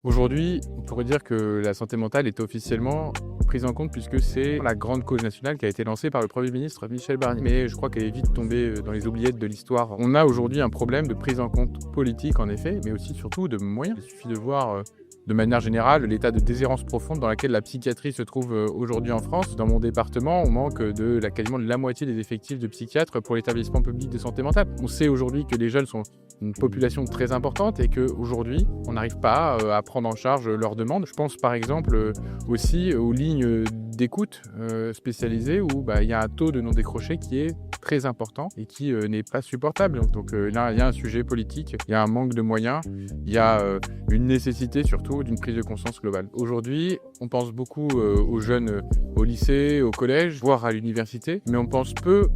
Aujourd'hui, on pourrait dire que la santé mentale est officiellement prise en compte puisque c'est la grande cause nationale qui a été lancée par le Premier ministre Michel Barnier. Mais je crois qu'elle est vite tombée dans les oubliettes de l'histoire. On a aujourd'hui un problème de prise en compte politique en effet, mais aussi surtout de moyens. Il suffit de voir de manière générale l'état de déshérence profonde dans laquelle la psychiatrie se trouve aujourd'hui en France. Dans mon département, on manque quasiment de la moitié des effectifs de psychiatres pour l'établissement public de santé mentale. On sait aujourd'hui que les jeunes sont une population très importante et qu'aujourd'hui, on n'arrive pas à prendre en charge leurs demandes. Je pense par exemple aussi aux lignes d'écoute spécialisées où il y a un taux de non-décroché qui est très important et qui n'est pas supportable. Donc là, il y a un sujet politique, il y a un manque de moyens, il y a une nécessité surtout d'une prise de conscience globale. Aujourd'hui, on pense beaucoup aux jeunes au lycée, au collège, voire à l'université, mais on pense peu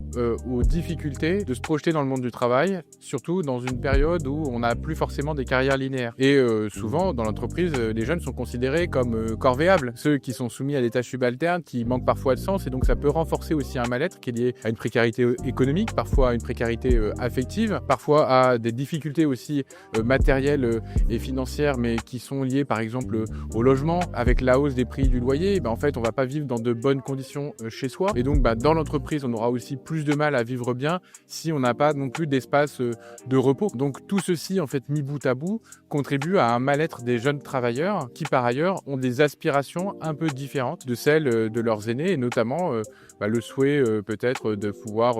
aux difficultés de se projeter dans le monde du travail, surtout dans une période où on n'a plus forcément des carrières linéaires. Et souvent, dans l'entreprise, les jeunes sont considérés comme corvéables, ceux qui sont soumis à des tâches subalternes, qui manquent parfois de sens, et donc ça peut renforcer aussi un mal-être qui est lié à une précarité économique, parfois à une précarité affective, parfois à des difficultés aussi matérielles et financières, mais qui sont liées par exemple au logement. Avec la hausse des prix du loyer, en fait, on ne va pas vivre dans de bonnes conditions chez soi. Et donc, dans l'entreprise, on aura aussi plus de mal à vivre bien si on n'a pas non plus d'espace de repos. Donc, tout ceci, en fait, mis bout à bout, contribue à un mal-être des jeunes travailleurs qui, par ailleurs, ont des aspirations un peu différentes de celles de leurs aînés, et notamment le souhait peut-être de pouvoir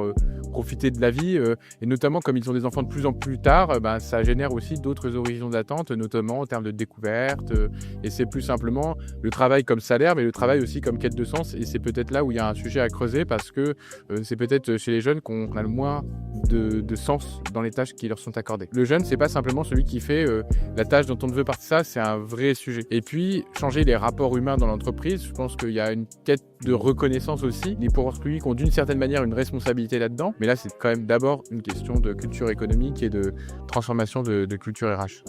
profiter de la vie, et notamment comme ils ont des enfants de plus en plus tard, ça génère aussi d'autres horizons d'attente, notamment en termes de découverte, et c'est plus simplement le travail comme salaire, mais le travail aussi comme quête de sens, et c'est peut-être là où il y a un sujet à creuser, parce que c'est peut-être chez les jeunes qu'on a le moins de sens dans les tâches qui leur sont accordées. Le jeune, c'est pas simplement celui qui fait la tâche dont on ne veut pas. Ça, c'est un vrai sujet. Et puis, changer les rapports humains dans l'entreprise, je pense qu'il y a une quête de reconnaissance aussi, et pour celui qui ont d'une certaine manière une responsabilité là-dedans. Mais là, c'est quand même d'abord une question de culture économique et de transformation de culture RH.